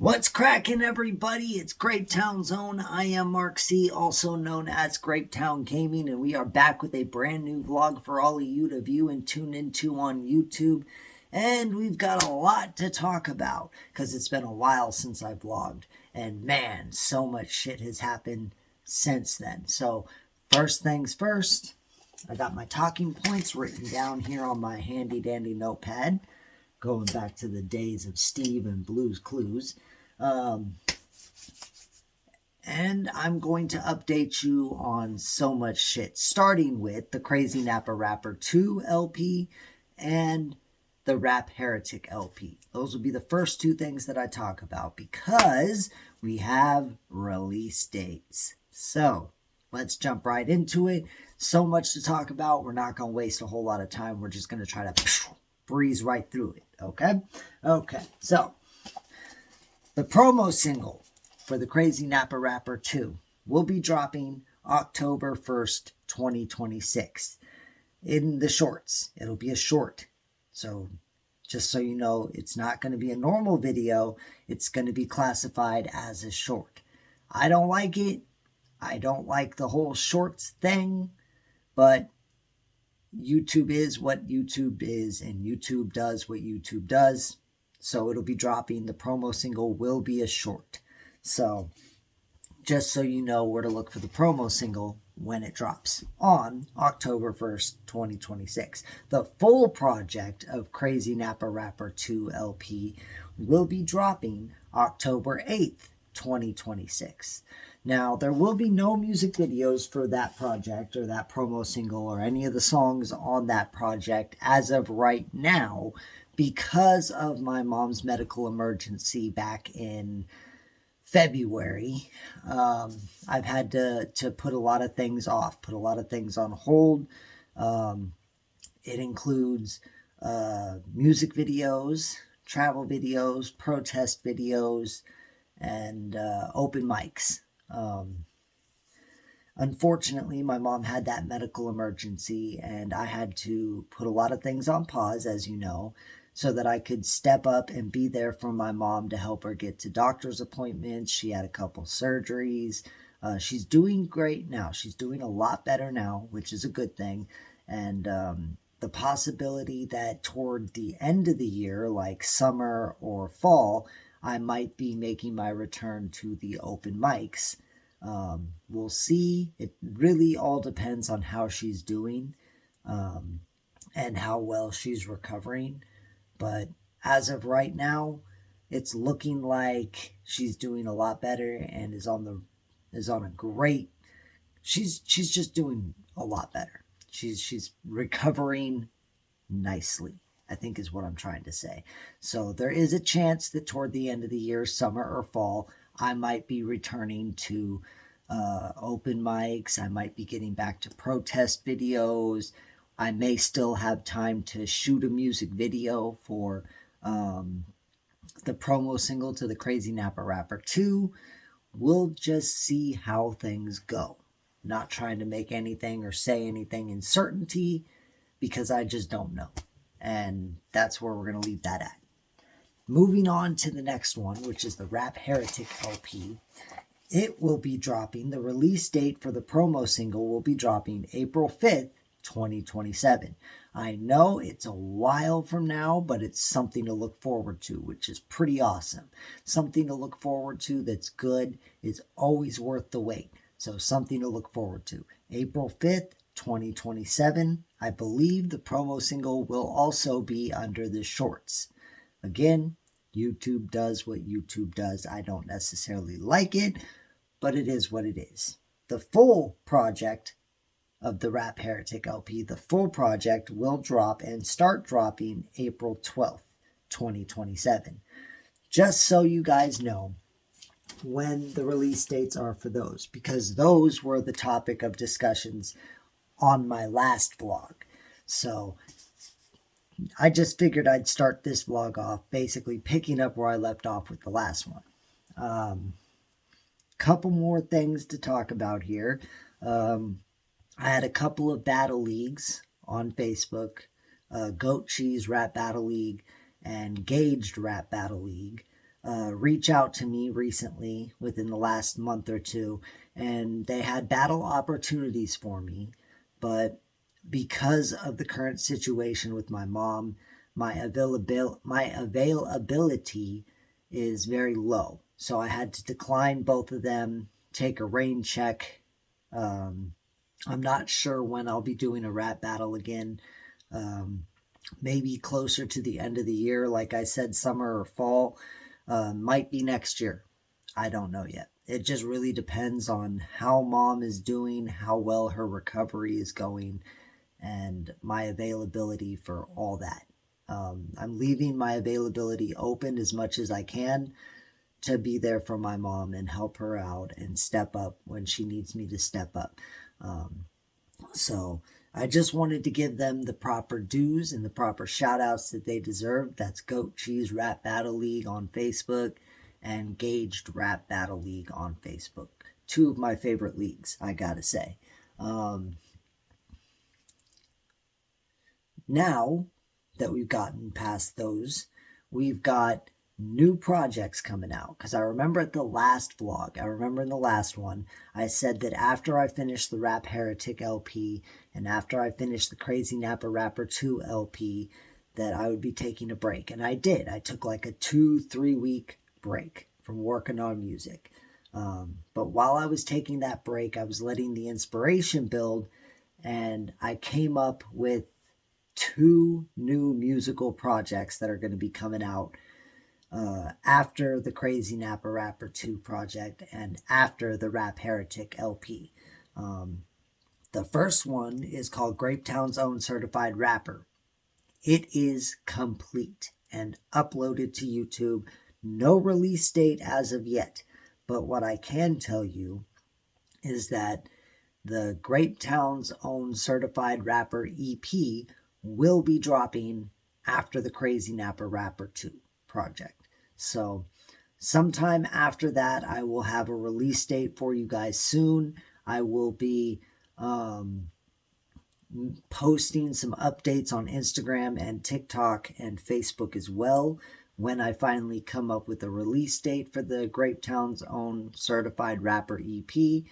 What's cracking, everybody? It's Grape Town Zone. I am Mark C, also known as Grape Town Gaming, and we are back with a brand new vlog for all of you to view and tune into on YouTube. And we've got a lot to talk about because it's been a while since I vlogged. And man, so much shit has happened since then. So first things first, I got my talking points written down here on my handy dandy notepad, going back to the days of Steve and Blue's Clues. And I'm going to update you on so much shit, starting with the Crazy Napa Rapper 2 LP and the Rap Heretic LP. Those will be the first two things that I talk about because we have release dates. So let's jump right into it. So much to talk about. We're not going to waste a whole lot of time. We're just going to try to breeze right through it. Okay. So the promo single for the Crazy Napa Rapper 2 will be dropping October 1st, 2026. In the shorts, it'll be a short. So just so you know, it's not going to be a normal video. It's going to be classified as a short. I don't like it. I don't like the whole shorts thing, but YouTube is what YouTube is, and YouTube does what YouTube does. So it'll be dropping. The promo single will be a short. So just so you know where to look for the promo single when it drops on October 1st, 2026. The full project of Crazy Napa Rapper 2 LP will be dropping October 8th, 2026. Now, there will be no music videos for that project or that promo single or any of the songs on that project as of right now because of my mom's medical emergency back in February. I've had to put a lot of things off, put a lot of things on hold. It includes music videos, travel videos, protest videos, and open mics. Unfortunately, my mom had that medical emergency, and I had to put a lot of things on pause, as you know, so that I could step up and be there for my mom to help her get to doctor's appointments. She had a couple surgeries. She's doing great now. She's doing a lot better now, which is a good thing. And the possibility that toward the end of the year, like summer or fall, I might be making my return to the open mics. We'll see. It really all depends on how she's doing and how well she's recovering. But as of right now, it's looking like she's doing a lot better and is on a great. She's just doing a lot better. She's recovering nicely, I think is what I'm trying to say. So there is a chance that toward the end of the year, summer or fall, I might be returning to open mics. I might be getting back to protest videos. I may still have time to shoot a music video for the promo single to the Crazy Napa Rapper 2. We'll just see how things go. Not trying to make anything or say anything in certainty because I just don't know. And that's where we're going to leave that at. Moving on to the next one, which is the Rap Heretic LP. It will be dropping. The release date for the promo single will be dropping April 5th, 2027. I know it's a while from now, but it's something to look forward to, which is pretty awesome. Something to look forward to that's good is always worth the wait. So something to look forward to. April 5th, 2027. I believe the promo single will also be under the shorts. Again, YouTube does what YouTube does. I don't necessarily like it, but it is what it is. The full project of the Rap Heretic LP, the full project will drop and start dropping April 12th, 2027. Just so you guys know when the release dates are for those, because those were the topic of discussions on my last vlog. So I just figured I'd start this vlog off basically picking up where I left off with the last one. Couple more things to talk about here. I had a couple of battle leagues on Facebook, Goat Cheese Rap Battle League and Gauged Rap Battle League. reach out to me recently within the last month or two, and they had battle opportunities for me. But because of the current situation with my mom, my availability is very low. So I had to decline both of them, take a rain check. I'm not sure when I'll be doing a rap battle again. Um, Maybe closer to the end of the year, like I said, summer or fall. Might be next year. I don't know yet. It just really depends on how mom is doing, how well her recovery is going, and my availability for all that. I'm leaving my availability open as much as I can to be there for my mom and help her out and step up when she needs me to step up. So I just wanted to give them the proper dues and the proper shout outs that they deserve. That's Goat Cheese Rap Battle League on Facebook and Gauged Rap Battle League on Facebook. Two of my favorite leagues, I gotta say. Now that we've gotten past those, we've got new projects coming out. Because I remember at the last vlog, I remember in the last one, I said that after I finished the Rap Heretic LP and after I finished the Crazy Napper Rapper 2 LP, that I would be taking a break. And I did. I took like a 2-3 week break from working on music. But while I was taking that break, I was letting the inspiration build, and I came up with 2 new musical projects that are going to be coming out after the Crazy Napper Rapper 2 project and after the Rap Heretic LP. The first one is called Grapetown's Own Certified Rapper. It is complete and uploaded to YouTube. No release date as of yet, but what I can tell you is that the Grapetown's Own Certified Rapper EP will be dropping after the Crazy Napper Rapper 2 project. So sometime after that, I will have a release date for you guys soon. I will be posting some updates on Instagram and TikTok and Facebook as well. When I finally come up with a release date for the Grapetown's Own Certified Rapper EP,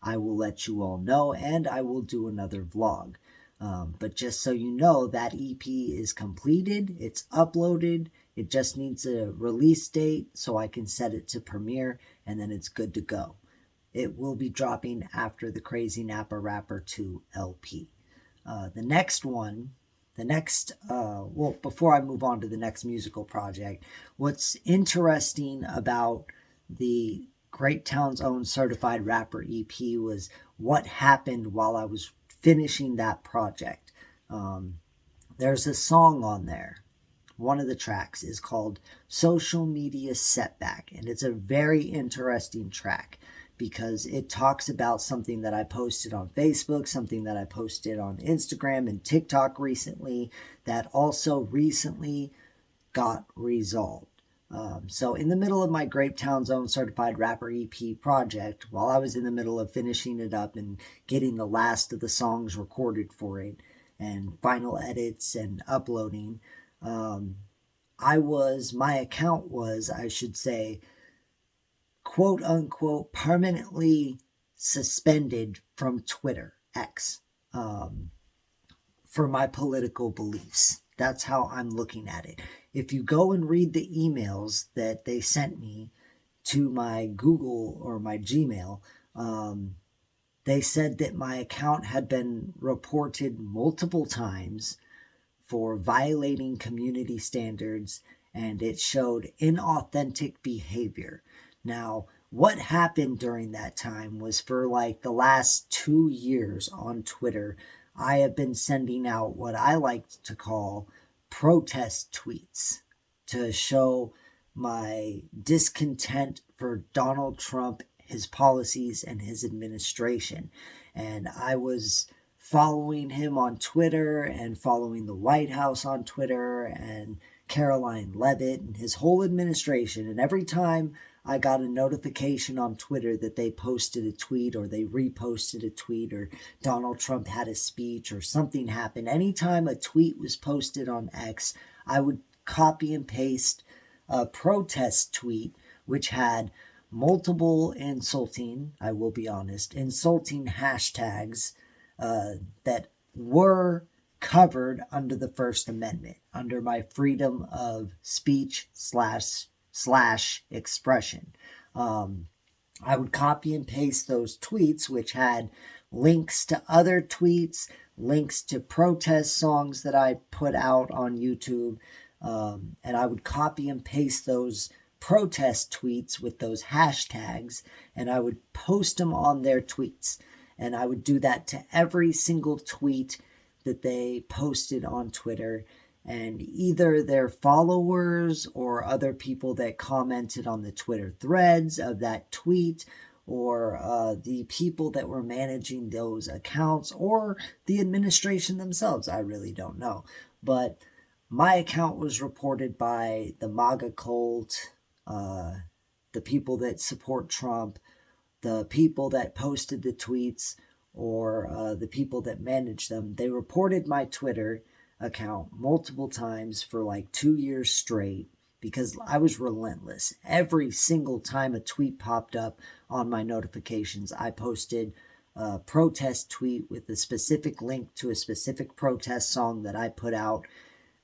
I will let you all know, and I will do another vlog. But just so you know, that EP is completed, it's uploaded, it just needs a release date so I can set it to premiere, and then it's good to go. It will be dropping after the Crazy Napper Rapper 2 LP. Before I move on to the next musical project, what's interesting about the Grapetown's Own Certified Rapper EP was what happened while I was finishing that project. There's a song on there. One of the tracks is called Social Media Setback, and it's a very interesting track because it talks about something that I posted on Facebook, something that I posted on Instagram and TikTok recently that also recently got resolved. So in the middle of my Grapetown's Own Certified Rapper EP project, while I was in the middle of finishing it up and getting the last of the songs recorded for it and final edits and uploading, my account was, I should say, quote unquote, permanently suspended from Twitter, X, for my political beliefs. That's how I'm looking at it. If you go and read the emails that they sent me to my Google or my Gmail, they said that my account had been reported multiple times for violating community standards, and it showed inauthentic behavior. Now, what happened during that time was for like the last 2 years on Twitter, I have been sending out what I like to call protest tweets to show my discontent for Donald Trump, his policies, and his administration. And I was following him on Twitter and following the White House on Twitter and Caroline Leavitt and his whole administration. And every time I got a notification on Twitter that they posted a tweet or they reposted a tweet or Donald Trump had a speech or something happened, anytime a tweet was posted on X, I would copy and paste a protest tweet which had multiple insulting, I will be honest, insulting hashtags that were covered under the First Amendment, under my freedom of speech slash expression. I would copy and paste those tweets, which had links to other tweets, links to protest songs that I put out on YouTube, and I would copy and paste those protest tweets with those hashtags, and I would post them on their tweets. And I would do that to every single tweet that they posted on Twitter. And either their followers or other people that commented on the Twitter threads of that tweet, or the people that were managing those accounts, or the administration themselves, I really don't know. But my account was reported by the MAGA cult, the people that support Trump, the people that posted the tweets, or the people that manage them. They reported my Twitter account multiple times for like 2 years straight because I was relentless. Every single time a tweet popped up on my notifications, I posted a protest tweet with a specific link to a specific protest song that I put out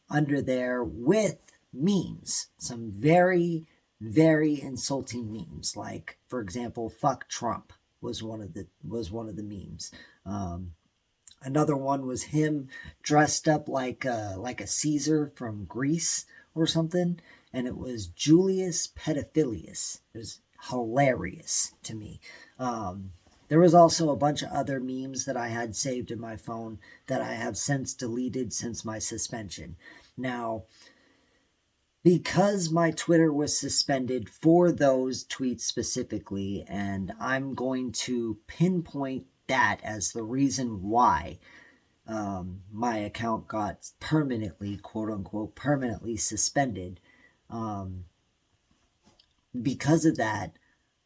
under there with memes. Some very, very insulting memes. Like, for example, "fuck Trump" was one of the memes. Another one was him dressed up like a Caesar from Greece or something, and it was Julius Pedophilius. It was hilarious to me. There was also a bunch of other memes that I had saved in my phone that I have since deleted since my suspension. Now, because my Twitter was suspended for those tweets specifically, and I'm going to pinpoint that as the reason why my account got permanently, quote unquote, permanently suspended. Because of that,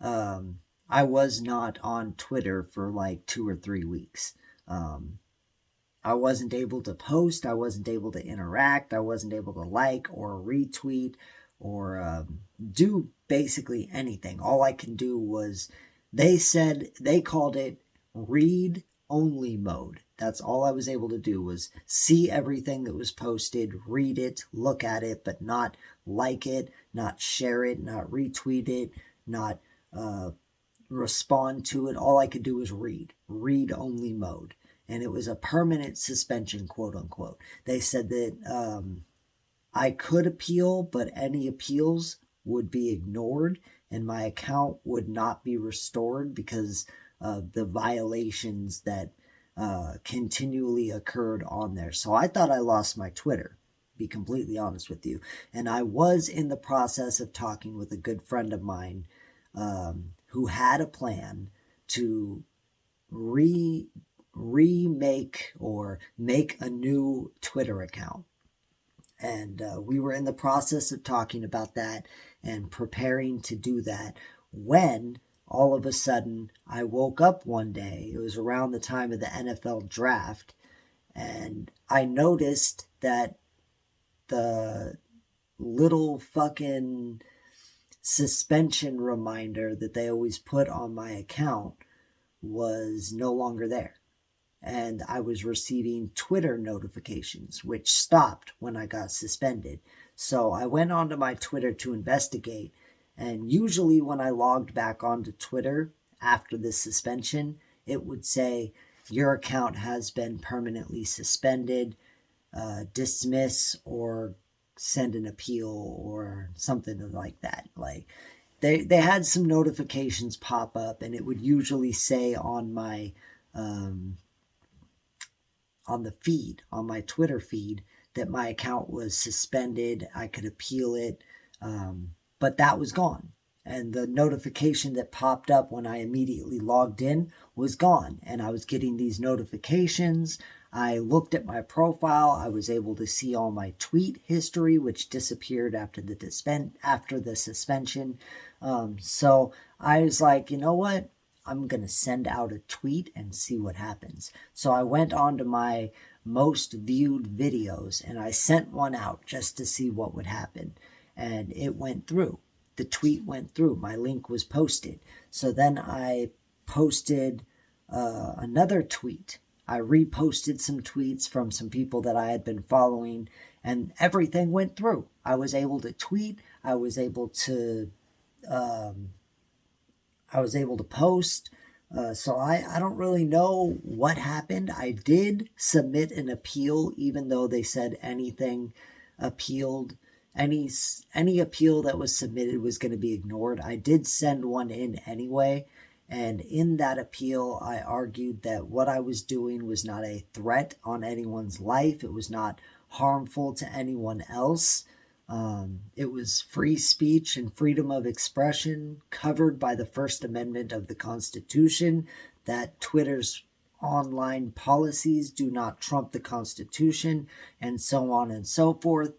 I was not on Twitter for like 2 or 3 weeks. I wasn't able to post. I wasn't able to interact. I wasn't able to like or retweet or do basically anything. All I can do was, they called it read only mode. That's all I was able to do, was see everything that was posted, read it, look at it, but not like it, not share it, not retweet it, not respond to it. All I could do was read only mode. And it was a permanent suspension, quote unquote. They said that I could appeal, but any appeals would be ignored and my account would not be restored because of the violations that continually occurred on there. So I thought I lost my Twitter, to be completely honest with you. And I was in the process of talking with a good friend of mine who had a plan to remake or make a new Twitter account. And we were in the process of talking about that and preparing to do that when all of a sudden I woke up one day. It was around the time of the NFL draft, and I noticed that the little fucking suspension reminder that they always put on my account was no longer there. And I was receiving Twitter notifications, which stopped when I got suspended. So I went onto my Twitter to investigate. And usually when I logged back onto Twitter after the suspension, it would say, your account has been permanently suspended, dismiss or send an appeal or something like that. Like they had some notifications pop up, and it would usually say on my on the feed, on my Twitter feed, that my account was suspended. I could appeal it, but that was gone. And the notification that popped up when I immediately logged in was gone. And I was getting these notifications. I looked at my profile. I was able to see all my tweet history, which disappeared after the suspension. So I was like, you know what? I'm going to send out a tweet and see what happens. So I went on to my most viewed videos and I sent one out just to see what would happen. and it went through. The tweet went through. My link was posted. So then I posted another tweet. I reposted some tweets from some people that I had been following, and everything went through. I was able to tweet. I was able to post. So I don't really know what happened. I did submit an appeal, even though they said anything appealed, any appeal that was submitted was going to be ignored. I did send one in anyway. And in that appeal, I argued that what I was doing was not a threat on anyone's life. It was not harmful to anyone else. It was free speech and freedom of expression covered by the First Amendment of the Constitution, that Twitter's online policies do not trump the Constitution, and so on and so forth.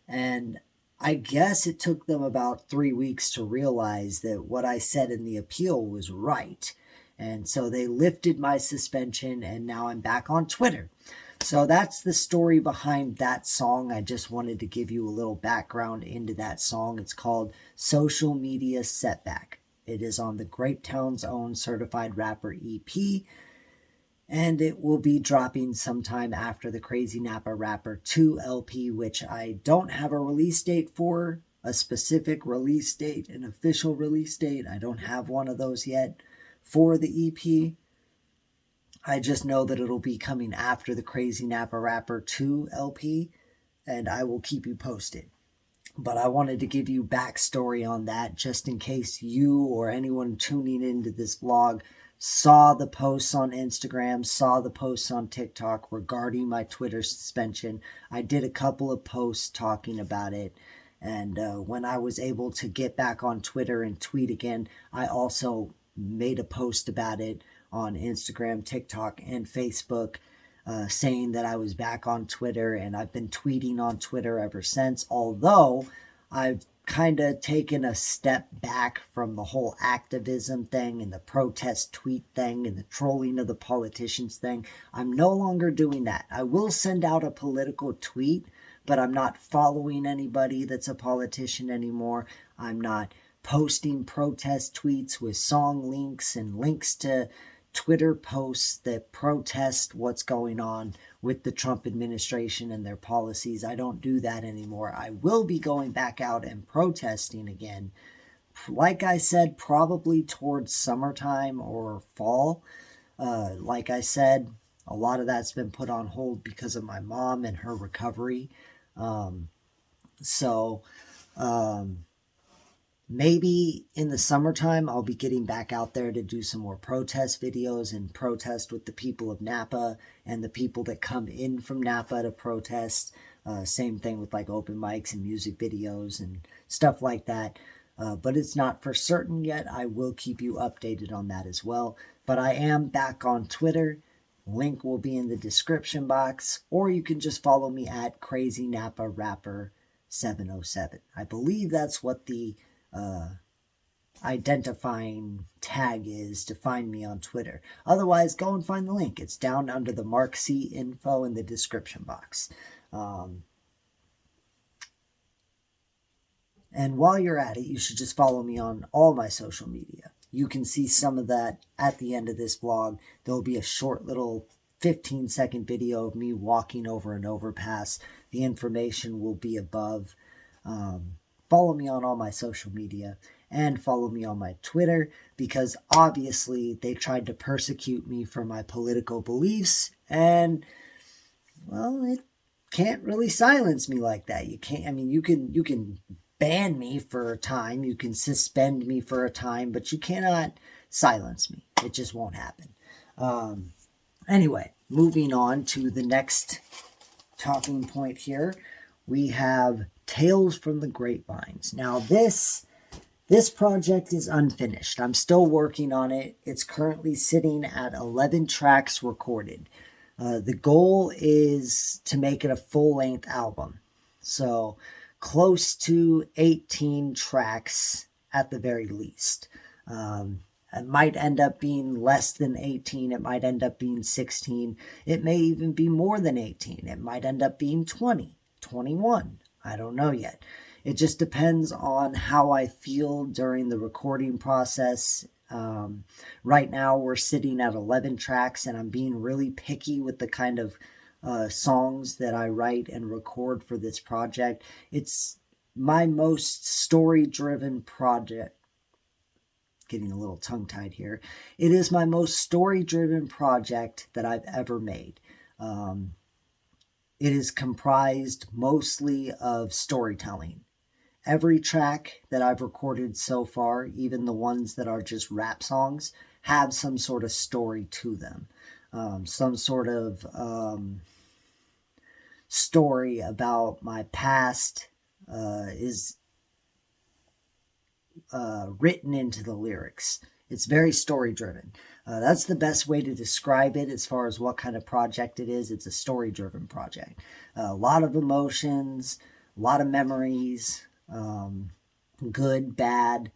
And I guess it took them about 3 weeks to realize that what I said in the appeal was right. And so they lifted my suspension, and now I'm back on Twitter. So that's the story behind that song. I just wanted to give you a little background into that song. It's called Social Media Setback. It is on the Great Town's Own Certified Rapper EP, and it will be dropping sometime after the Crazy Napa Rapper 2 LP, which I don't have a release date for, a specific release date, an official release date. I don't have one of those yet for the EP. I just know that it'll be coming after the Crazy Napa Rapper 2 LP, and I will keep you posted. But I wanted to give you backstory on that, just in case you or anyone tuning into this vlog saw the posts on Instagram, saw the posts on TikTok regarding my Twitter suspension. I did a couple of posts talking about it, and when I was able to get back on Twitter and tweet again, I also made a post about it on Instagram, TikTok, and Facebook, saying that I was back on Twitter, and I've been tweeting on Twitter ever since, although I've kind of taken a step back from the whole activism thing and the protest tweet thing and the trolling of the politicians thing. I'm no longer doing that. I will send out a political tweet, but I'm not following anybody that's a politician anymore. I'm not posting protest tweets with song links and links to Twitter posts that protest what's going on with the Trump administration and their policies. I don't do that anymore. I will be going back out and protesting again. Like I said, probably towards summertime or fall. Like I said, a lot of that's been put on hold because of my mom and her recovery. Maybe in the summertime, I'll be getting back out there to do some more protest videos and protest with the people of Napa and the people that come in from Napa to protest. Same thing with like open mics and music videos and stuff like that. But it's not for certain yet. I will keep you updated on that as well. But I am back on Twitter. Link will be in the description box, or you can just follow me at Crazy Napa Rapper 707. I believe that's what the identifying tag is to find me on Twitter. Otherwise, go and find the link. It's down under the Mark C info in the description box. And while you're at it, you should just follow me on all my social media. You can see some of that at the end of this vlog. There'll be a short little 15-second video of me walking over an overpass. The information will be above. Follow me on all my social media and follow me on my Twitter, because obviously they tried to persecute me for my political beliefs, and well, it can't really silence me like that. You can't, I mean, you can ban me for a time, you can suspend me for a time, but you cannot silence me. It just won't happen. Anyway, moving on to the next talking point here, we have Tales from the Grapevines. Now this project is unfinished. I'm still working on it. It's currently sitting at 11 tracks recorded. The goal is to make it a full-length album. So close to 18 tracks at the very least. It might end up being less than 18. It might end up being 16. It may even be more than 18. It might end up being 20, 21. I don't know yet. It just depends on how I feel during the recording process. Right now, we're sitting at 11 tracks, and I'm being really picky with the kind of songs that I write and record for this project. It's my most story-driven project. Getting a little tongue-tied here. It is my most story-driven project that I've ever made. It is comprised mostly of storytelling. Every track that I've recorded so far, even the ones that are just rap songs, have some sort of story to them. Some sort of story about my past is written into the lyrics. It's very story driven. That's the best way to describe it as far as what kind of project it is. It's a story driven project. A lot of emotions, a lot of memories, good, bad.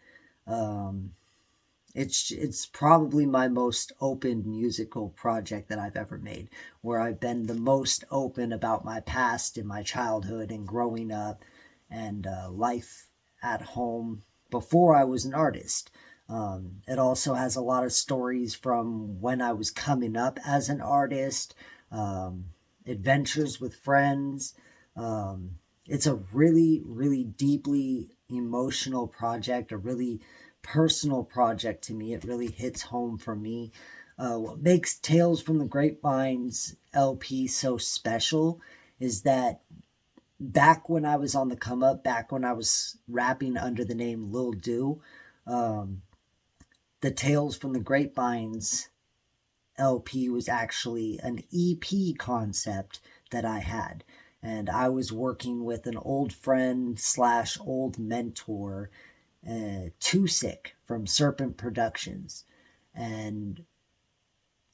It's probably my most open musical project that I've ever made, where I've been the most open about my past and my childhood and growing up and life at home before I was an artist. It also has a lot of stories from when I was coming up as an artist, adventures with friends. It's a really, really deeply emotional project, a really personal project to me. It really hits home for me. What makes Tales from the Grapevines LP so special is that back when I was on the come up, back when I was rapping under the name Lil Do, the Tales from the Grapevines LP was actually an EP concept that I had. And I was working with an old friend slash old mentor, Too Sick from Serpent Productions. And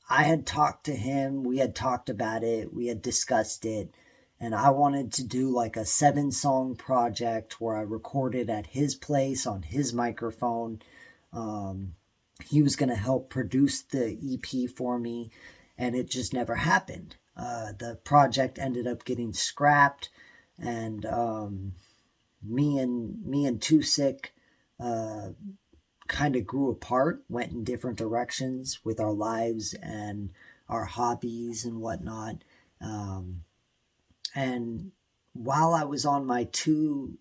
I had talked to him, we had talked about it, we had discussed it, and I wanted to do like a 7-song project where I recorded at his place on his microphone. He was going to help produce the EP for me, and it just never happened. The project ended up getting scrapped, and me and Too Sick kind of grew apart, went in different directions with our lives and our hobbies and whatnot. And while I was on my 2-3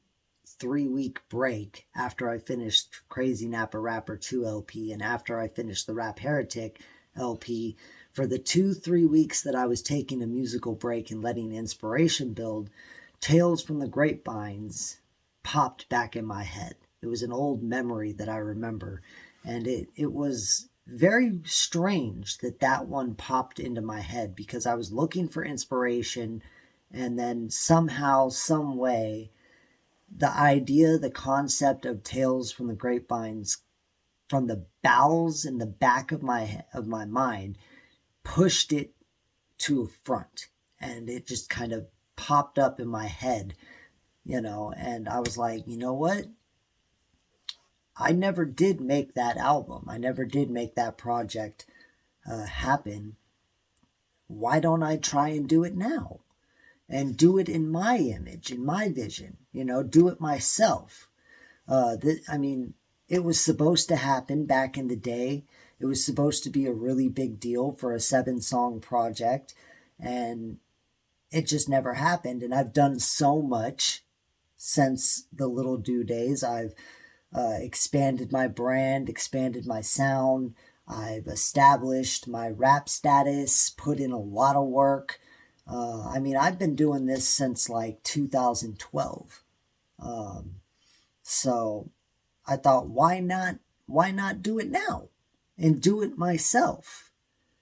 week break after I finished Crazy Nappa Rapper 2 LP and after I finished the Rap Heretic LP, for the 2-3 weeks that I was taking a musical break and letting inspiration build, Tales from the Grapevines popped back in my head. It was an old memory that I remember, and it was very strange that that one popped into my head because I was looking for inspiration, and then somehow, some way, the idea, the concept of Tales from the Grapevines from the bowels in the back of my mind pushed it to a front, and it just kind of popped up in my head, and I was like, you know what? I never did make that album. I never did make that project happen. Why don't I try and do it now? And do it in my image, in my vision, do it myself. It was supposed to happen back in the day. It was supposed to be a really big deal for a 7-song project, and it just never happened. And I've done so much since the Little Do days. I've expanded my brand, expanded my sound. I've established my rap status, put in a lot of work. I've been doing this since like 2012. So I thought, why not do it now and do it myself?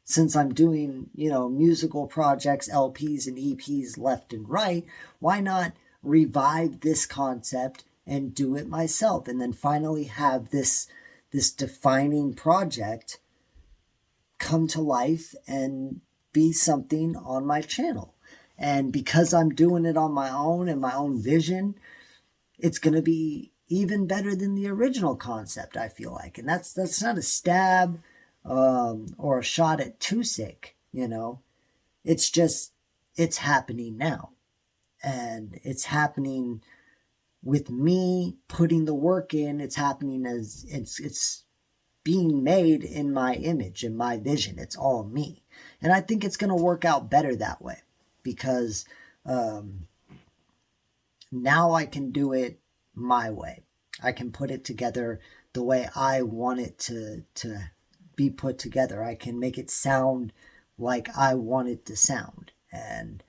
Since I'm doing, musical projects, LPs and EPs left and right, why not revive this concept and do it myself? And then finally have this defining project come to life and be something on my channel. And because I'm doing it on my own and my own vision, it's going to be even better than the original concept, I feel like. And that's not a stab or a shot at Too Sick, It's just, it's happening now. And it's happening with me putting the work in, it's happening as it's being made in my image, in my vision. It's all me. And I think it's going to work out better that way because now I can do it my way. I can put it together the way I want it to be put together. I can make it sound like I want it to sound. And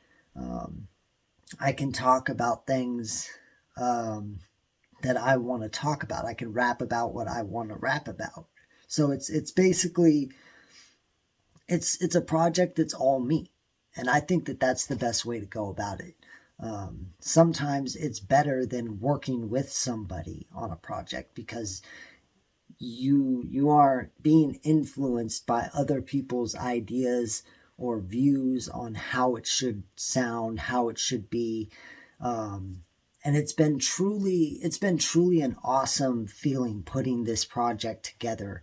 I can talk about things that I want to talk about. I can rap about what I want to rap about. So it's basically it's a project that's all me, and I think that that's the best way to go about it. Sometimes it's better than working with somebody on a project because you are being influenced by other people's ideas or views on how it should sound, how it should be. And it's been truly an awesome feeling putting this project together.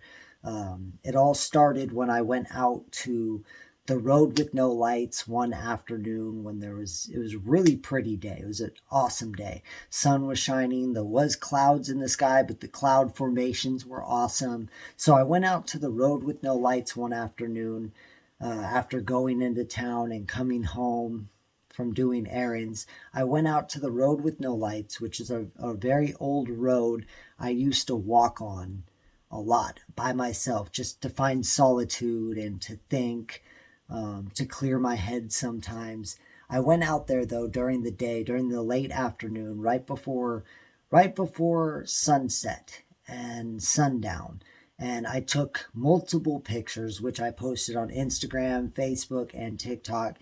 It all started when I went out to the road with no lights one afternoon when it was a really pretty day. It was an awesome day. Sun was shining. There was clouds in the sky, but the cloud formations were awesome. So I went out to the road with no lights one afternoon after going into town and coming home from doing errands. I went out to the road with no lights, which is a very old road I used to walk on a lot by myself just to find solitude and to think, to clear my head sometimes. I went out there though during the day, during the late afternoon, right before sunset and sundown. And I took multiple pictures, which I posted on Instagram, Facebook, and TikTok.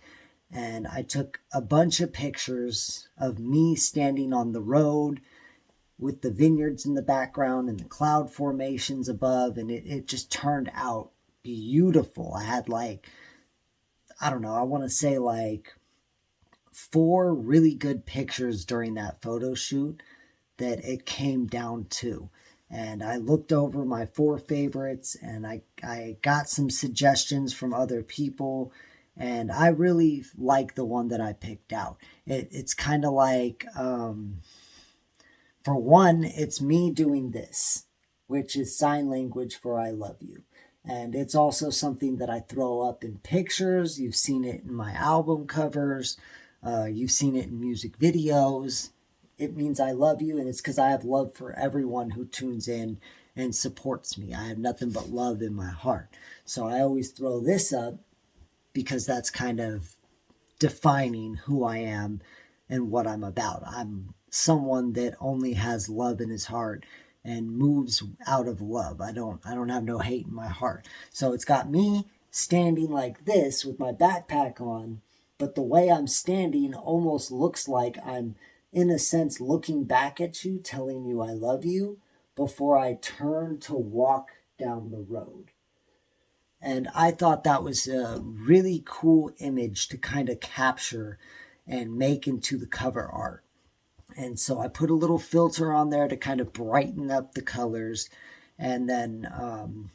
And I took a bunch of pictures of me standing on the road with the vineyards in the background and the cloud formations above. And it just turned out beautiful. I had I don't know, I want to say 4 really good pictures during that photo shoot that it came down to. And I looked over my 4 favorites and I got some suggestions from other people. And I really like the one that I picked out. It's kind of for one, it's me doing this, which is sign language for I love you. And it's also something that I throw up in pictures. You've seen it in my album covers. You've seen it in music videos. It means I love you, and it's because I have love for everyone who tunes in and supports me. I have nothing but love in my heart. So I always throw this up because that's kind of defining who I am and what I'm about. I'm someone that only has love in his heart and moves out of love. I don't have no hate in my heart. So it's got me standing like this with my backpack on, but the way I'm standing almost looks like I'm in a sense looking back at you, telling you I love you before I turn to walk down the road. And I thought that was a really cool image to kind of capture and make into the cover art. And so I put a little filter on there to kind of brighten up the colors. And then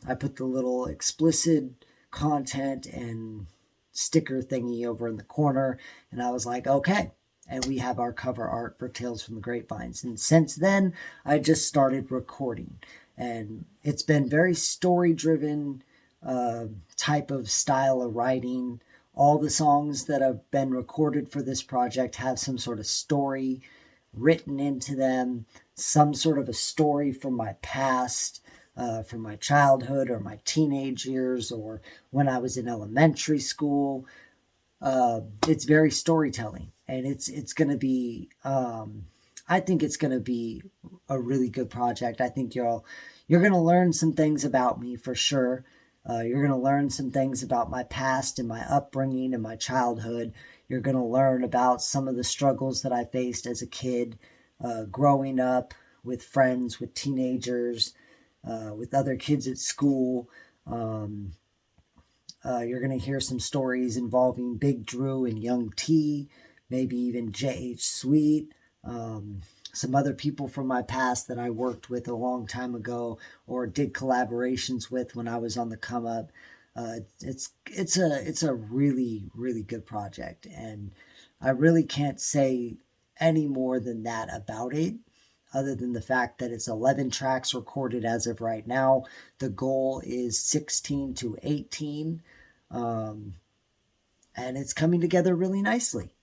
I put the little explicit content and sticker thingy over in the corner. And I was like, okay. And we have our cover art for Tales from the Grapevines. And since then, I just started recording. And it's been very story-driven type of style of writing. All the songs that have been recorded for this project have some sort of story written into them, some sort of a story from my past, from my childhood or my teenage years or when I was in elementary school. It's very storytelling, and it's going to be, I think it's going to be a really good project. I think you're going to learn some things about me for sure. You're going to learn some things about my past and my upbringing and my childhood. You're going to learn about some of the struggles that I faced as a kid, growing up with friends, with teenagers, with other kids at school. You're going to hear some stories involving Big Drew and Young T, maybe even J.H. Sweet, some other people from my past that I worked with a long time ago or did collaborations with when I was on the come up. It's a really, really good project, and I really can't say any more than that about it. other than the fact that it's 11 tracks recorded as of right now. The goal is 16 to 18, and it's coming together really nicely.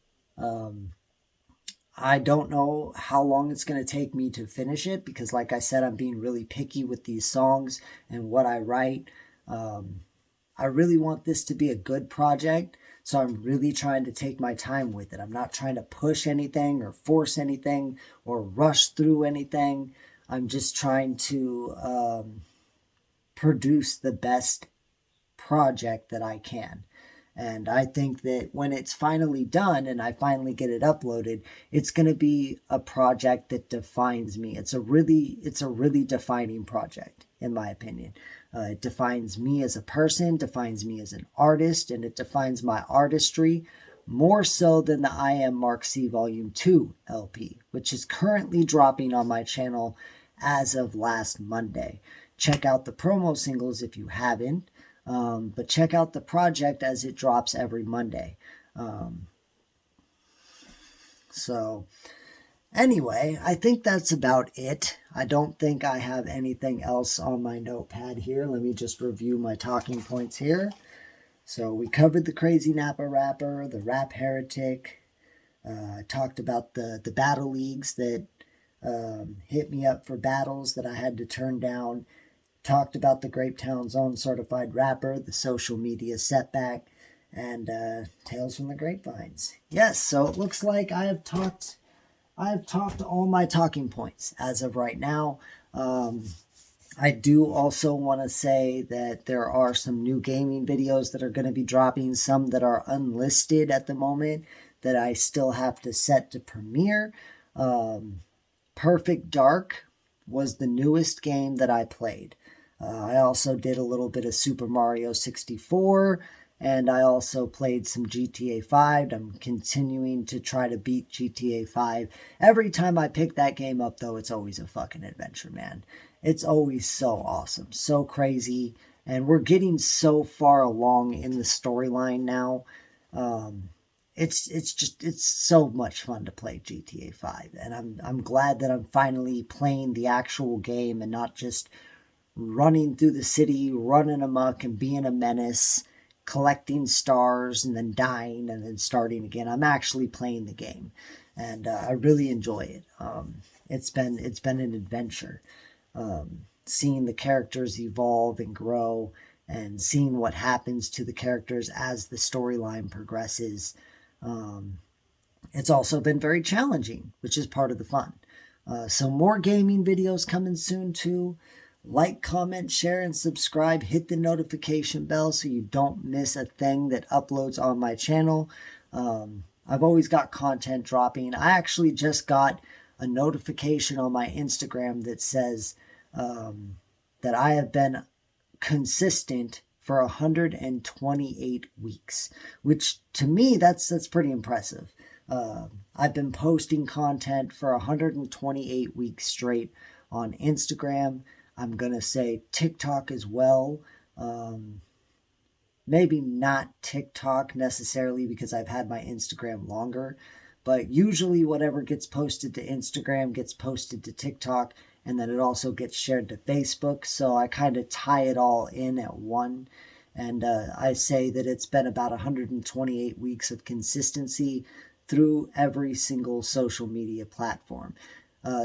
I don't know how long it's going to take me to finish it because, like I said, I'm being really picky with these songs and what I write. I really want this to be a good project, so I'm really trying to take my time with it. I'm not trying to push anything or force anything or rush through anything. I'm just trying to produce the best project that I can. And I think that when it's finally done and I finally get it uploaded, it's going to be a project that defines me. It's a really defining project, in my opinion. It defines me as a person, defines me as an artist, and it defines my artistry more so than the I Am Mark C Volume 2 LP, which is currently dropping on my channel as of last Monday. Check out the promo singles if you haven't. But check out the project as it drops every Monday. So anyway, I think that's about it. I don't think I have anything else on my notepad here. Let me just review my talking points here. So we covered the Crazy Napa Rapper, the Rap Heretic. Talked about the battle leagues that hit me up for battles that I had to turn down. Talked about the Grapetown's own certified rapper, the social media setback, and Tales from the Grapevines. Yes, so it looks like I have talked all my talking points as of right now. I do also want to say that there are some new gaming videos that are going to be dropping, some that are unlisted at the moment that I still have to set to premiere. Perfect Dark was the newest game that I played. I also did a little bit of Super Mario 64, and I also played some GTA 5. I'm continuing to try to beat GTA 5. Every time I pick that game up, though, it's always a fucking adventure, man. It's always so awesome, so crazy, and we're getting so far along in the storyline now. It's so much fun to play GTA 5, and I'm glad that I'm finally playing the actual game and not just running through the city, running amok and being a menace, collecting stars and then dying and then starting again. I'm actually playing the game, and I really enjoy it. It's been an adventure, seeing the characters evolve and grow, and seeing what happens to the characters as the storyline progresses. It's also been very challenging, which is part of the fun. So more gaming videos coming soon too. Like, comment, share, and subscribe. Hit the notification bell so you don't miss a thing that uploads on my channel. I've always got content dropping. I actually just got a notification on my Instagram that says that I have been consistent for 128 weeks, which to me, that's pretty impressive. I've been posting content for 128 weeks straight on Instagram. I'm going to say TikTok as well. Maybe not TikTok necessarily because I've had my Instagram longer, but usually whatever gets posted to Instagram gets posted to TikTok, and then it also gets shared to Facebook. So I kind of tie it all in at one. And I say that it's been about 128 weeks of consistency through every single social media platform.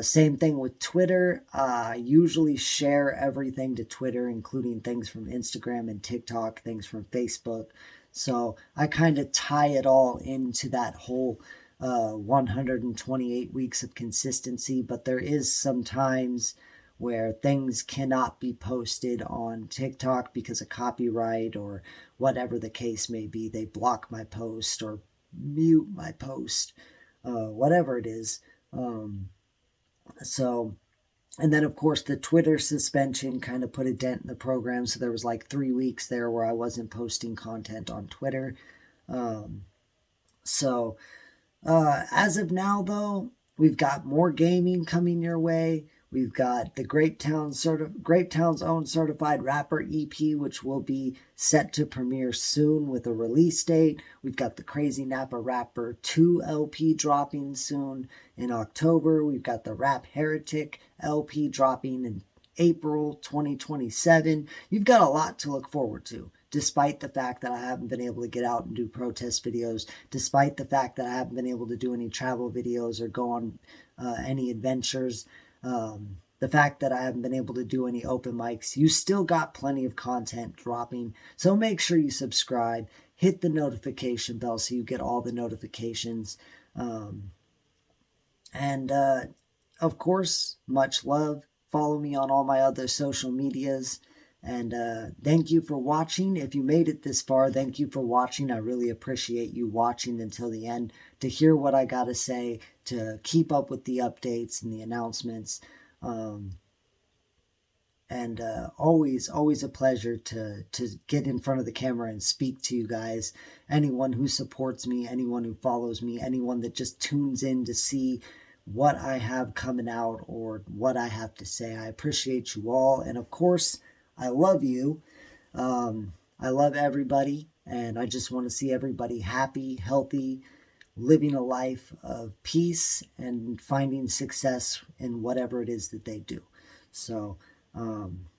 Same thing with Twitter. I usually share everything to Twitter, including things from Instagram and TikTok, things from Facebook. So I kind of tie it all into that whole 128 weeks of consistency. But there is some times where things cannot be posted on TikTok because of copyright or whatever the case may be. They block my post or mute my post, whatever it is. So, and then of course the Twitter suspension kind of put a dent in the program. So there was like 3 weeks there where I wasn't posting content on Twitter. As of now though, we've got more gaming coming your way. We've got the Great Town's own certified rapper EP, which will be set to premiere soon with a release date. We've got the Crazy Napa Rapper 2 LP dropping soon in October. We've got the Rap Heretic LP dropping in April 2027. You've got a lot to look forward to, despite the fact that I haven't been able to get out and do protest videos, despite the fact that I haven't been able to do any travel videos or go on any adventures. The fact that I haven't been able to do any open mics, you still got plenty of content dropping. So make sure you subscribe, hit the notification bell so you get all the notifications. Of course, much love. Follow me on all my other social medias. And thank you for watching. If you made it this far, thank you for watching. I really appreciate you watching until the end to hear what I got to say, to keep up with the updates and the announcements. Always a pleasure to get in front of the camera and speak to you guys. Anyone who supports me, anyone who follows me, anyone that just tunes in to see what I have coming out or what I have to say. I appreciate you all. And of course, I love you. I love everybody. And I just want to see everybody happy, healthy, living a life of peace and finding success in whatever it is that they do. So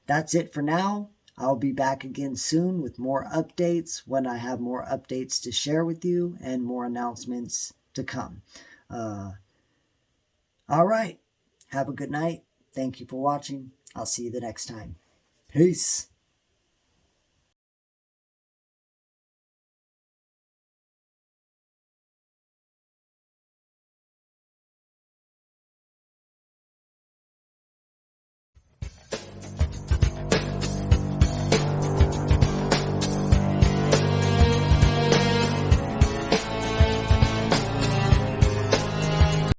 that's it for now. I'll be back again soon with more updates when I have more updates to share with you and more announcements to come. All right. Have a good night. Thank you for watching. I'll see you the next time. Peace.